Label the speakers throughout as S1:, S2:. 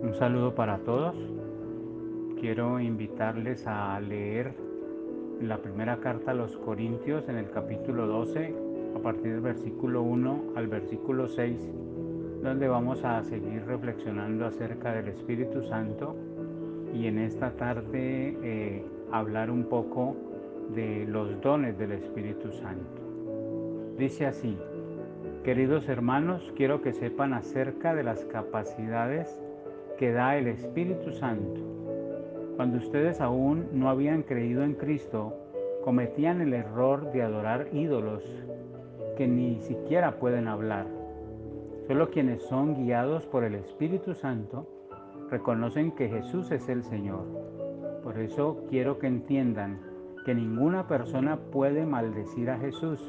S1: Un saludo para todos. Quiero invitarles a leer la primera carta a los Corintios en el capítulo 12, a partir del versículo 1 al versículo 6, donde vamos a seguir reflexionando acerca del Espíritu Santo y en esta tarde hablar un poco de los dones del Espíritu Santo. Dice así: queridos hermanos, quiero que sepan acerca de las capacidades que da el Espíritu Santo. Cuando ustedes aún no habían creído en Cristo, cometían el error de adorar ídolos que ni siquiera pueden hablar. Solo quienes son guiados por el Espíritu Santo reconocen que Jesús es el Señor. Por eso quiero que entiendan que ninguna persona puede maldecir a Jesús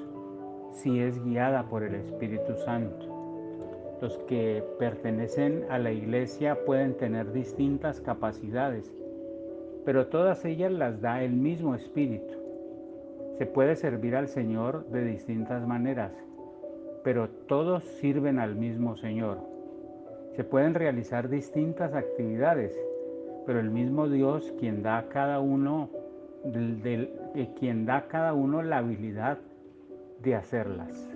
S1: si es guiada por el Espíritu Santo. Los que pertenecen a la iglesia pueden tener distintas capacidades, pero todas ellas las da el mismo Espíritu. Se puede servir al Señor de distintas maneras, pero todos sirven al mismo Señor. Se pueden realizar distintas actividades, pero el mismo Dios quien da a cada uno la habilidad de hacerlas.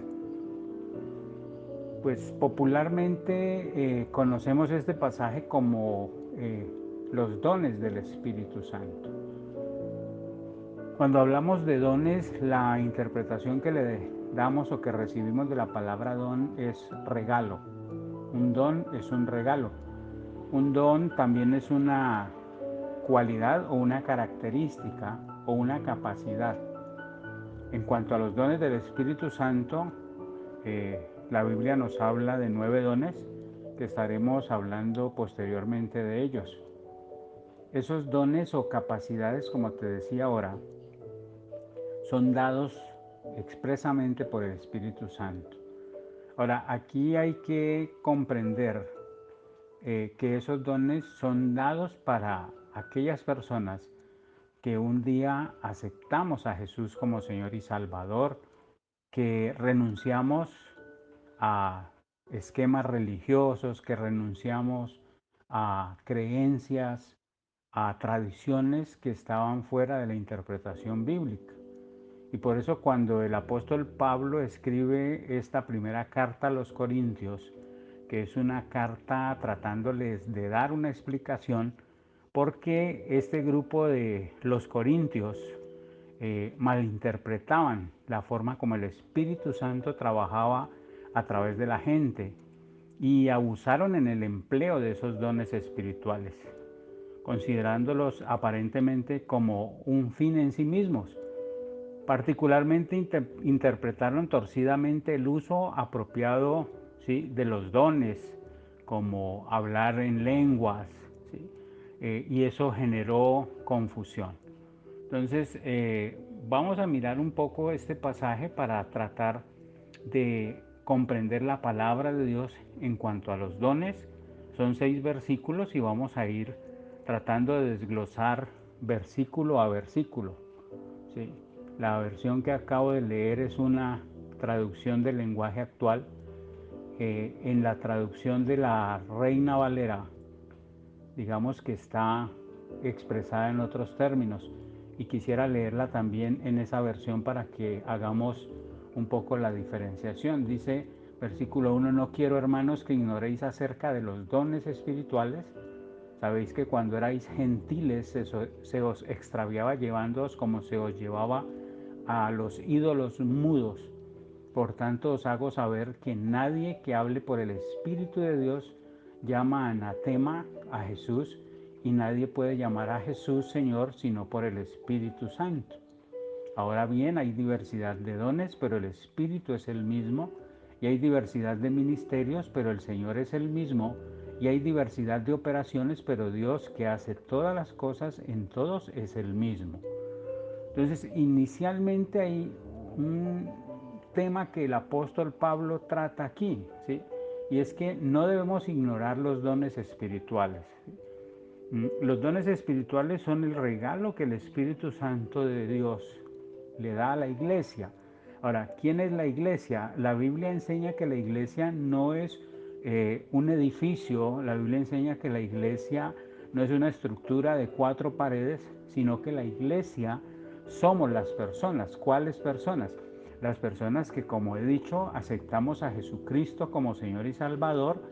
S1: Pues popularmente conocemos este pasaje como los dones del Espíritu Santo. Cuando hablamos de dones, la interpretación que le damos o que recibimos de la palabra don es regalo. Un don es un regalo. Un don también es una cualidad o una característica o una capacidad. En cuanto a los dones del Espíritu Santo, la Biblia nos habla de 9 dones que estaremos hablando posteriormente de ellos. Esos dones o capacidades, como te decía ahora, son dados expresamente por el Espíritu Santo. Ahora, aquí hay que comprender que esos dones son dados para aquellas personas que un día aceptamos a Jesús como Señor y Salvador, que renunciamos a esquemas religiosos, que renunciamos a creencias, a tradiciones que estaban fuera de la interpretación bíblica. Y por eso cuando el apóstol Pablo escribe esta primera carta a los Corintios, que es una carta tratándoles de dar una explicación, porque este grupo de los Corintios malinterpretaban la forma como el Espíritu Santo trabajaba a través de la gente y abusaron en el empleo de esos dones espirituales, considerándolos aparentemente como un fin en sí mismos. Particularmente interpretaron torcidamente el uso apropiado, ¿sí?, de los dones, como hablar en lenguas, ¿sí? Y eso generó confusión. Entonces, vamos a mirar un poco este pasaje para tratar de comprender la palabra de Dios en cuanto a los dones. Son 6 versículos y vamos a ir tratando de desglosar versículo a versículo, ¿sí? La versión que acabo de leer es una traducción del lenguaje actual. En la traducción de la Reina Valera, digamos que está expresada en otros términos, y quisiera leerla también en esa versión para que hagamos un poco la diferenciación. Dice, versículo 1: no quiero, hermanos, que ignoréis acerca de los dones espirituales. Sabéis que cuando erais gentiles se os extraviaba llevándoos como se os llevaba a los ídolos mudos. Por tanto os hago saber que nadie que hable por el Espíritu de Dios llama anatema a Jesús, y nadie puede llamar a Jesús Señor sino por el Espíritu Santo. Ahora bien, hay diversidad de dones, pero el Espíritu es el mismo, y hay diversidad de ministerios, pero el Señor es el mismo, y hay diversidad de operaciones, pero Dios, que hace todas las cosas en todos, es el mismo. Entonces, inicialmente hay un tema que el apóstol Pablo trata aquí, ¿sí? Y es que no debemos ignorar los dones espirituales. Los dones espirituales son el regalo que el Espíritu Santo de Dios le da a la iglesia. Ahora, ¿quién es la iglesia? La Biblia enseña que la iglesia no es un edificio. La Biblia enseña que la iglesia no es una estructura de 4 paredes, sino que la iglesia somos las personas. ¿Cuáles personas? Las personas que, como he dicho, aceptamos a Jesucristo como Señor y Salvador,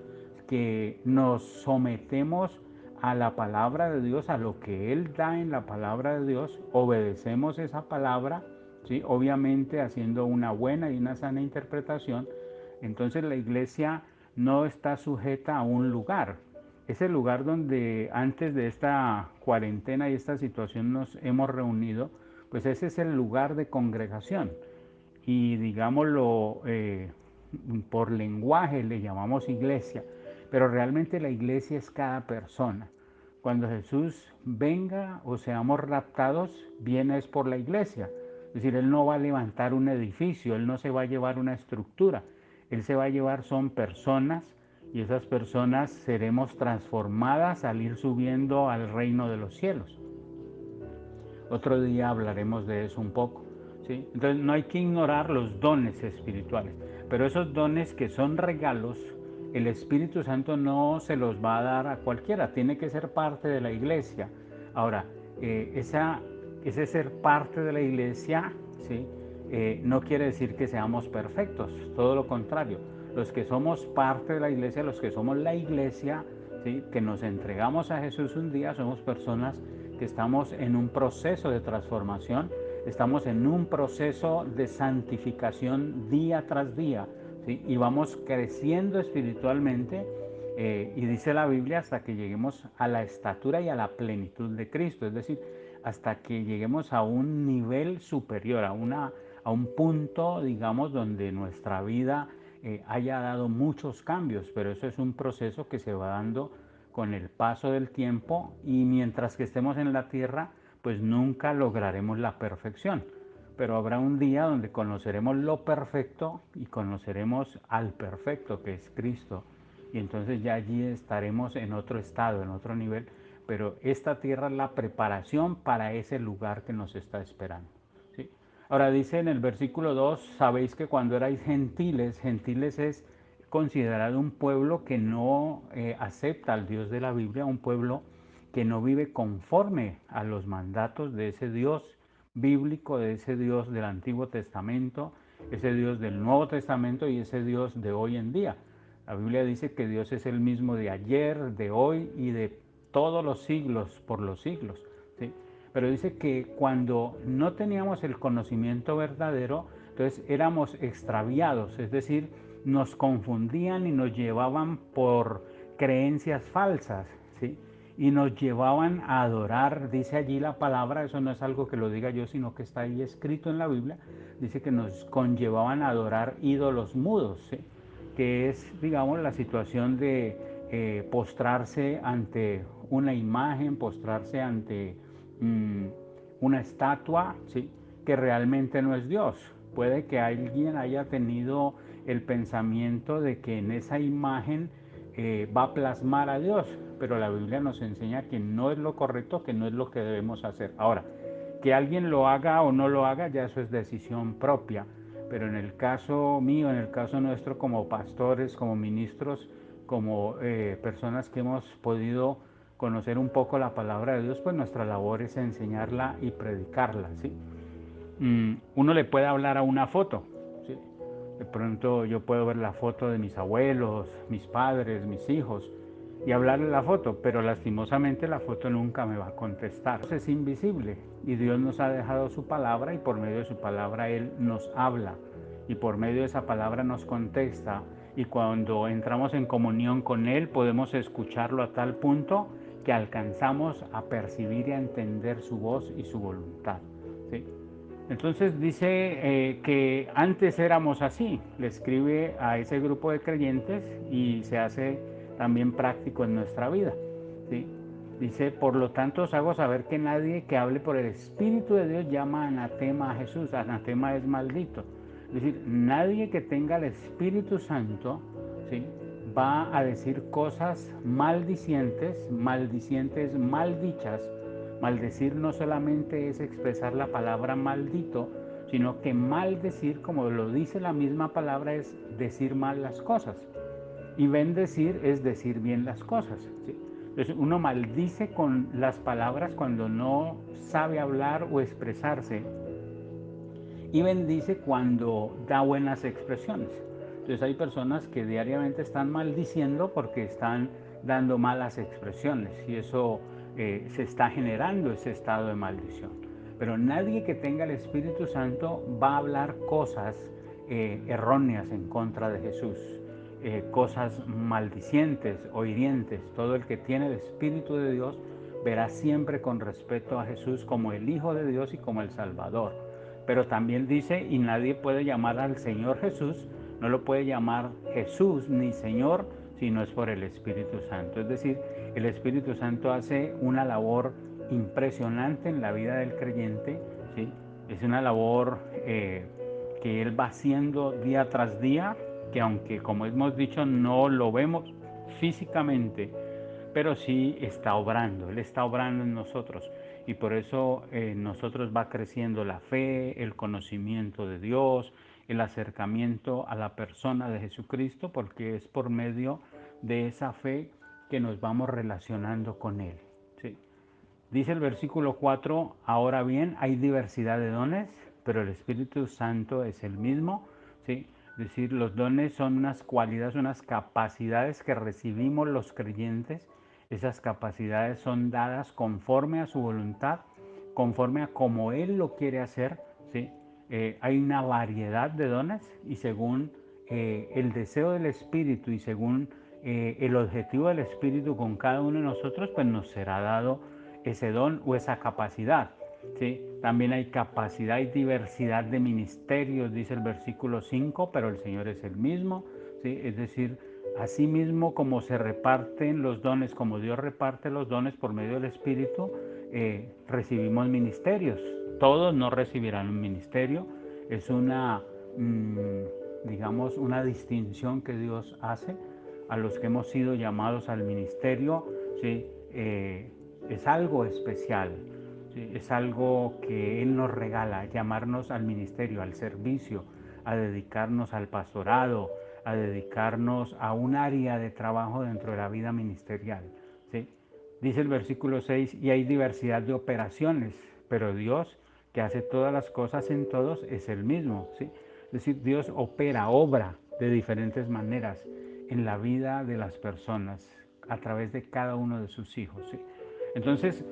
S1: que nos sometemos a la palabra de Dios, a lo que Él da en la palabra de Dios, obedecemos esa palabra, ¿sí? Obviamente haciendo una buena y una sana interpretación. Entonces la iglesia no está sujeta a un lugar. Ese lugar donde antes de esta cuarentena y esta situación nos hemos reunido, pues ese es el lugar de congregación. Y digámoslo, por lenguaje le llamamos iglesia, pero realmente la iglesia es cada persona. Cuando Jesús venga o seamos raptados, viene es por la iglesia. Es decir, Él no va a levantar un edificio, Él no se va a llevar una estructura, Él se va a llevar son personas, y esas personas seremos transformadas al ir subiendo al reino de los cielos. Otro día hablaremos de eso un poco, ¿sí? Entonces no hay que ignorar los dones espirituales, pero esos dones que son regalos, el Espíritu Santo no se los va a dar a cualquiera, tiene que ser parte de la iglesia. Ahora, ese ser parte de la iglesia, ¿sí? No quiere decir que seamos perfectos, todo lo contrario. Los que somos parte de la iglesia, los que somos la iglesia, ¿sí? Que nos entregamos a Jesús un día, somos personas que estamos en un proceso de transformación, estamos en un proceso de santificación día tras día, ¿sí? Y vamos creciendo espiritualmente, y dice la Biblia hasta que lleguemos a la estatura y a la plenitud de Cristo, es decir, hasta que lleguemos a un nivel superior, a un punto, digamos, donde nuestra vida haya dado muchos cambios, pero eso es un proceso que se va dando con el paso del tiempo, y mientras que estemos en la tierra, pues nunca lograremos la perfección. Pero habrá un día donde conoceremos lo perfecto y conoceremos al perfecto, que es Cristo. Y entonces ya allí estaremos en otro estado, en otro nivel. Pero esta tierra es la preparación para ese lugar que nos está esperando, ¿sí? Ahora dice en el versículo 2, sabéis que cuando erais gentiles, gentiles es considerado un pueblo que no acepta al Dios de la Biblia, un pueblo que no vive conforme a los mandatos de ese Dios bíblico, de ese Dios del Antiguo Testamento, ese Dios del Nuevo Testamento y ese Dios de hoy en día. La Biblia dice que Dios es el mismo de ayer, de hoy y de todos los siglos, por los siglos, ¿sí? Pero dice que cuando no teníamos el conocimiento verdadero, entonces éramos extraviados, es decir, nos confundían y nos llevaban por creencias falsas, ¿sí? Y nos llevaban a adorar, dice allí la palabra, eso no es algo que lo diga yo, sino que está ahí escrito en la Biblia, dice que nos conllevaban a adorar ídolos mudos, ¿sí? Que es, digamos, la situación de postrarse ante una imagen, postrarse ante una estatua, ¿sí? Que realmente no es Dios. Puede que alguien haya tenido el pensamiento de que en esa imagen va a plasmar a Dios, pero la Biblia nos enseña que no es lo correcto, que no es lo que debemos hacer. Ahora, que alguien lo haga o no lo haga, ya eso es decisión propia, pero en el caso mío, en el caso nuestro como pastores, como ministros, como personas que hemos podido conocer un poco la palabra de Dios, pues nuestra labor es enseñarla y predicarla, ¿sí? Uno le puede hablar a una foto, ¿sí? De pronto yo puedo ver la foto de mis abuelos, mis padres, mis hijos, y hablarle a la foto, pero lastimosamente la foto nunca me va a contestar. Es invisible y Dios nos ha dejado su palabra, y por medio de su palabra Él nos habla y por medio de esa palabra nos contesta, y cuando entramos en comunión con Él podemos escucharlo a tal punto que alcanzamos a percibir y a entender su voz y su voluntad, ¿sí? Entonces dice que antes éramos así, le escribe a ese grupo de creyentes y se hace también práctico en nuestra vida, ¿sí? Dice, por lo tanto os hago saber que nadie que hable por el Espíritu de Dios llama anatema a Jesús. Anatema es maldito. Es decir, nadie que tenga el Espíritu Santo, ¿sí?, va a decir cosas maldicientes, maldichas. Maldecir no solamente es expresar la palabra maldito, sino que maldecir, como lo dice la misma palabra, es decir mal las cosas. Y bendecir es decir bien las cosas, ¿sí? Entonces uno maldice con las palabras cuando no sabe hablar o expresarse, y bendice cuando da buenas expresiones. Entonces hay personas que diariamente están maldiciendo porque están dando malas expresiones, y eso se está generando ese estado de maldición. Pero nadie que tenga el Espíritu Santo va a hablar cosas erróneas en contra de Jesús, cosas maldicientes o hirientes. Todo el que tiene el Espíritu de Dios verá siempre con respeto a Jesús como el Hijo de Dios y como el Salvador. Pero también dice, y nadie puede llamar al Señor Jesús, no lo puede llamar Jesús ni Señor, si no es por el Espíritu Santo. Es decir, el Espíritu Santo hace una labor impresionante en la vida del creyente, ¿sí? Es una labor que Él va haciendo día tras día, que aunque, como hemos dicho, no lo vemos físicamente, pero sí está obrando, Él está obrando en nosotros, y por eso nosotros va creciendo la fe, el conocimiento de Dios, el acercamiento a la persona de Jesucristo, porque es por medio de esa fe que nos vamos relacionando con Él, ¿sí? Dice el versículo 4, ahora bien, hay diversidad de dones, pero el Espíritu Santo es el mismo, ¿sí? Es decir, los dones son unas cualidades, unas capacidades que recibimos los creyentes. Esas capacidades son dadas conforme a su voluntad, conforme a como Él lo quiere hacer, ¿sí? Hay una variedad de dones, y según el deseo del Espíritu y según el objetivo del Espíritu con cada uno de nosotros, pues nos será dado ese don o esa capacidad, ¿sí? También hay capacidad y diversidad de ministerios, dice el versículo 5, pero el Señor es el mismo, ¿sí? Es decir, así mismo como se reparten los dones, como Dios reparte los dones por medio del Espíritu, recibimos ministerios. Todos no recibirán un ministerio, es una, digamos, una distinción que Dios hace a los que hemos sido llamados al ministerio, ¿sí? Es algo especial, ¿sí? Es algo que Él nos regala, llamarnos al ministerio, al servicio, a dedicarnos al pastorado, a dedicarnos a un área de trabajo dentro de la vida ministerial, ¿sí? Dice el versículo 6, y hay diversidad de operaciones, pero Dios, que hace todas las cosas en todos, es el mismo, ¿sí? Es decir, Dios obra de diferentes maneras en la vida de las personas, a través de cada uno de sus hijos, ¿sí? Entonces,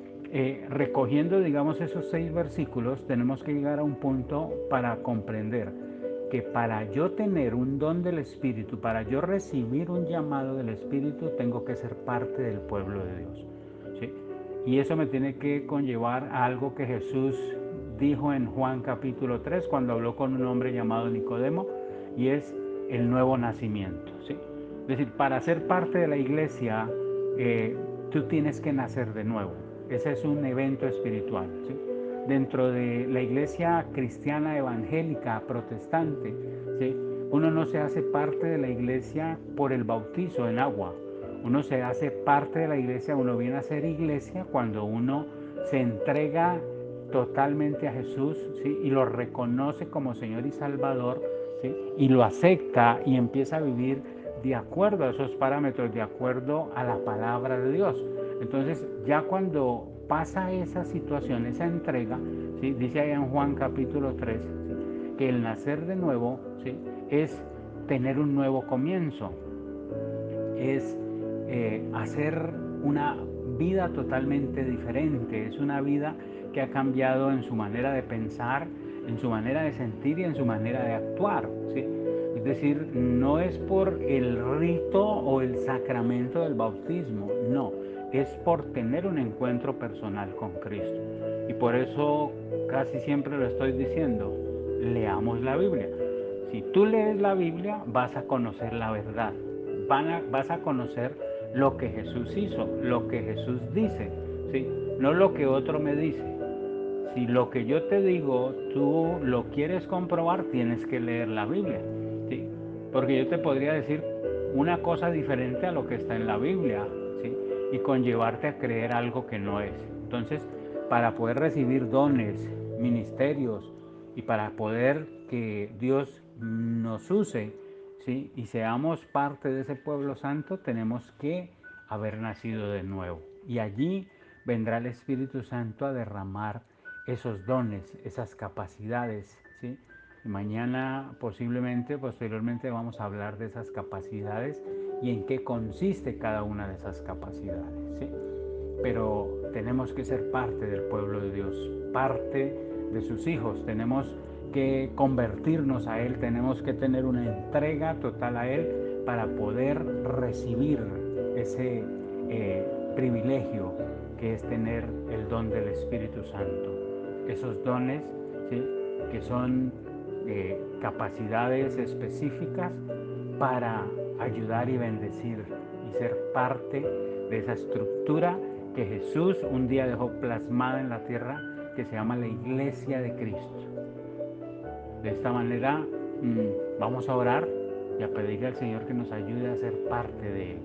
S1: recogiendo, digamos, esos 6 versículos, tenemos que llegar a un punto para comprender que para yo tener un don del Espíritu, para yo recibir un llamado del Espíritu, tengo que ser parte del pueblo de Dios, ¿sí? Y eso me tiene que conllevar a algo que Jesús dijo en Juan capítulo 3, cuando habló con un hombre llamado Nicodemo, y es el nuevo nacimiento, ¿sí? Es decir, para ser parte de la iglesia, tú tienes que nacer de nuevo. Ese es un evento espiritual, ¿sí? Dentro de la iglesia cristiana evangélica protestante, ¿sí? Uno no se hace parte de la iglesia por el bautizo en agua. Uno se hace parte de la iglesia, uno viene a ser iglesia cuando uno se entrega totalmente a Jesús, ¿sí? Y lo reconoce como Señor y Salvador, ¿sí? Y lo acepta y empieza a vivir de acuerdo a esos parámetros, de acuerdo a la palabra de Dios. Entonces, ya cuando pasa esa situación, esa entrega, ¿sí? Dice ahí en Juan capítulo 3, ¿sí? Que el nacer de nuevo, ¿sí? Es tener un nuevo comienzo, es hacer una vida totalmente diferente, es una vida que ha cambiado en su manera de pensar, en su manera de sentir y en su manera de actuar, ¿sí? Es decir, no es por el rito o el sacramento del bautismo, no, es por tener un encuentro personal con Cristo. Y por eso casi siempre lo estoy diciendo, leamos la Biblia. Si tú lees la Biblia, vas a conocer la verdad, vas a conocer lo que Jesús hizo, lo que Jesús dice, ¿sí? No lo que otro me dice. Si lo que yo te digo tú lo quieres comprobar, tienes que leer la Biblia, ¿sí? Porque yo te podría decir una cosa diferente a lo que está en la Biblia, ¿sí? Y conllevarte a creer algo que no es. Entonces, para poder recibir dones, ministerios, y para poder que Dios nos use, ¿sí? Y seamos parte de ese pueblo santo, tenemos que haber nacido de nuevo. Y allí vendrá el Espíritu Santo a derramar esos dones, esas capacidades, ¿sí? Y mañana posteriormente vamos a hablar de esas capacidades y en qué consiste cada una de esas capacidades, ¿sí? Pero tenemos que ser parte del pueblo de Dios, parte de sus hijos. Tenemos que convertirnos a Él, tenemos que tener una entrega total a Él para poder recibir ese privilegio que es tener el don del Espíritu Santo. Esos dones, ¿sí?, que son capacidades específicas para ayudar y bendecir y ser parte de esa estructura que Jesús un día dejó plasmada en la tierra, que se llama la Iglesia de Cristo. De esta manera vamos a orar y a pedirle al Señor que nos ayude a ser parte de Él.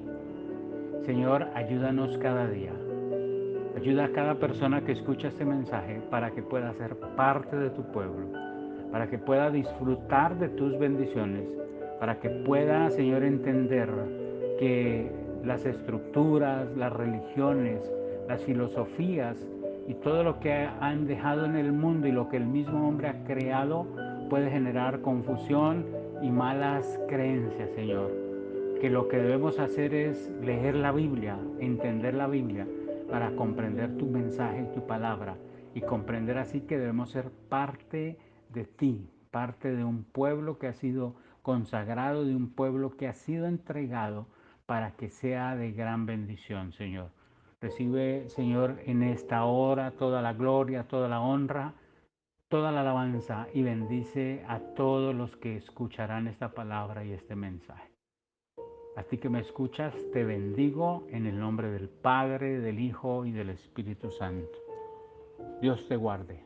S1: Señor, ayúdanos cada día. Ayuda a cada persona que escucha este mensaje para que pueda ser parte de tu pueblo, para que pueda disfrutar de tus bendiciones, para que pueda, Señor, entender que las estructuras, las religiones, las filosofías y todo lo que han dejado en el mundo y lo que el mismo hombre ha creado puede generar confusión y malas creencias, Señor. Que lo que debemos hacer es leer la Biblia, entender la Biblia para comprender tu mensaje y tu palabra y comprender así que debemos ser parte de ti, parte de un pueblo que ha sido consagrado, de un pueblo que ha sido entregado para que sea de gran bendición, Señor. Recibe, Señor, en esta hora toda la gloria, toda la honra, toda la alabanza y bendice a todos los que escucharán esta palabra y este mensaje. A ti que me escuchas, te bendigo en el nombre del Padre, del Hijo y del Espíritu Santo. Dios te guarde.